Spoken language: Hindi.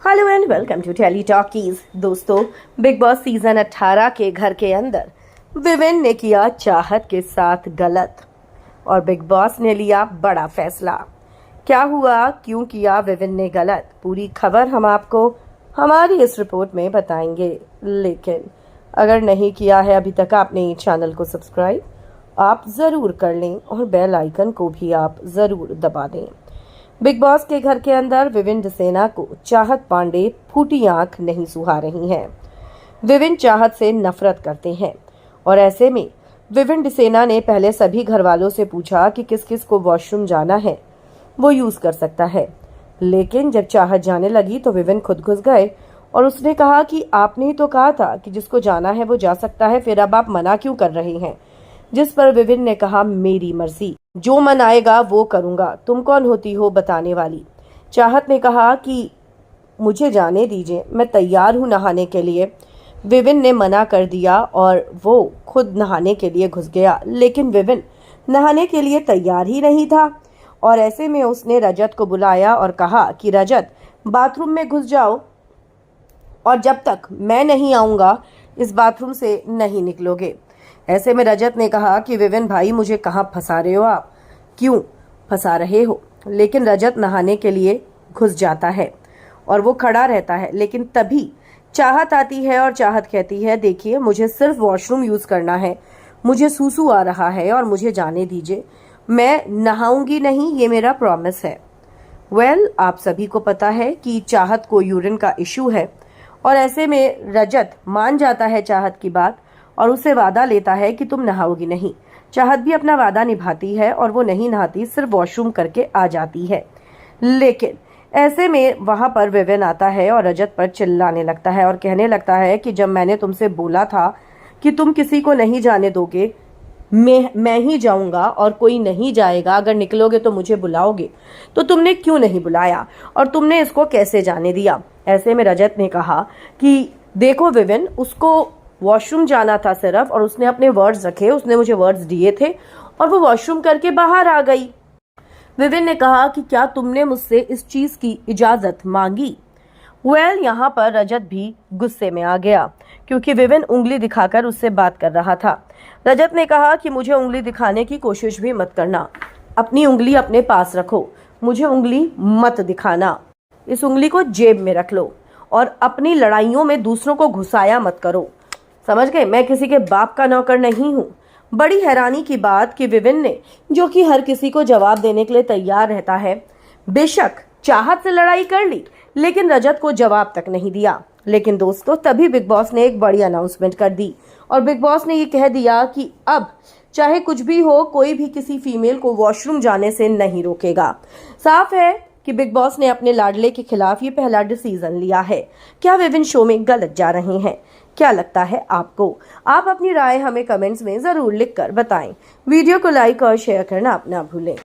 Hello and welcome to Tele Talkies. दोस्तों, बिग बॉस सीजन 18 के घर के अंदर विविन ने किया चाहत के साथ गलत और बिग बॉस ने लिया बड़ा फैसला। क्या हुआ, क्यों किया विविन ने गलत, पूरी खबर हम आपको हमारी इस रिपोर्ट में बताएंगे। लेकिन अगर नहीं किया है अभी तक आपने इस चैनल को सब्सक्राइब, आप ज़रूर कर लें और बेल आइकन को भी आप ज़रूर दबा दें। बिग बॉस के घर के अंदर विविन डिसेना को चाहत पांडे फूटी आंख नहीं सुहा रही हैं। विविन चाहत से नफरत करते हैं और ऐसे में विविन डिसेना ने पहले सभी घर वालों से पूछा कि किस किस को वॉशरूम जाना है, वो यूज कर सकता है। लेकिन जब चाहत जाने लगी तो विविन खुद घुस गए और उसने कहा कि आपने ही तो कहा था कि जिसको जाना है वो जा सकता है, फिर अब आप मना क्यों कर रहे हैं। जिस पर विविन ने कहा, मेरी मर्जी, जो मन आएगा वो करूंगा, तुम कौन होती हो बताने वाली। चाहत ने कहा कि मुझे जाने दीजिए, मैं तैयार हूं नहाने के लिए। विविन ने मना कर दिया और वो खुद नहाने के लिए घुस गया, लेकिन विविन नहाने के लिए तैयार ही नहीं था और ऐसे में उसने रजत को बुलाया और कहा कि रजत, बाथरूम में घुस जाओ और जब तक मैं नहीं आऊंगा इस बाथरूम से नहीं निकलोगे। ऐसे में रजत ने कहा कि विविन भाई, मुझे कहाँ फंसा रहे हो आप, क्यों फंसा रहे हो। लेकिन रजत नहाने के लिए घुस जाता है और वो खड़ा रहता है, लेकिन तभी चाहत आती है और चाहत कहती है, देखिए मुझे सिर्फ वॉशरूम यूज करना है, मुझे सूसू आ रहा है और मुझे जाने दीजिए, मैं नहाऊंगी नहीं, ये मेरा प्रॉमिस है। आप सभी को पता है कि चाहत को यूरिन का इशू है और ऐसे में रजत मान जाता है चाहत की बात और उससे वादा लेता है कि तुम नहाओगी नहीं। चाहत भी अपना वादा निभाती है और वो नहीं नहाती, सिर्फ वॉशरूम करके आ जाती है। लेकिन ऐसे में वहां पर विविन आता है और रजत पर चिल्लाने लगता है और कहने लगता है कि जब मैंने तुमसे बोला था कि तुम किसी को नहीं जाने दोगे, मैं ही जाऊंगा और कोई नहीं जाएगा, अगर निकलोगे तो मुझे बुलाओगे, तो तुमने क्यों नहीं बुलाया और तुमने इसको कैसे जाने दिया। ऐसे में रजत ने कहा कि देखो विविन, उसको वॉशरूम जाना था सिर्फ और उसने अपने वर्ड्स रखे, उसने मुझे वर्ड्स दिए थे और वो वॉशरूम करके बाहर आ गई। विविन ने कहा कि क्या तुमने मुझसे इस चीज की इजाजत मांगी। यहाँ पर रजत भी गुस्से में आ गया क्योंकि विविन उंगली दिखाकर उससे बात कर रहा था। रजत ने कहा कि मुझे उंगली दिखाने की कोशिश भी मत करना, अपनी उंगली अपने पास रखो, मुझे उंगली मत दिखाना, इस उंगली को जेब में रख लो और अपनी लड़ाइयों में दूसरों को घुसाया मत करो, समझ गए। मैं किसी के बाप का नौकर नहीं हूँ। बड़ी हैरानी की बात कि विविन ने, जो कि हर किसी को जवाब देने के लिए तैयार रहता है, बेशक चाहत से लड़ाई कर ली लेकिन रजत को जवाब तक नहीं दिया। लेकिन दोस्तों, तभी बिग बॉस ने एक बड़ी अनाउंसमेंट कर दी और बिग बॉस ने ये कह दिया कि अब चाहे कुछ भी हो, कोई भी किसी फीमेल को वॉशरूम जाने से नहीं रोकेगा। साफ है कि बिग बॉस ने अपने लाडले के खिलाफ ये पहला डिसीजन लिया है। क्या विविन शो में गलत जा रहे हैं? क्या लगता है आपको? आप अपनी राय हमें कमेंट्स में जरूर लिखकर बताएं। वीडियो को लाइक और शेयर करना ना भूलें।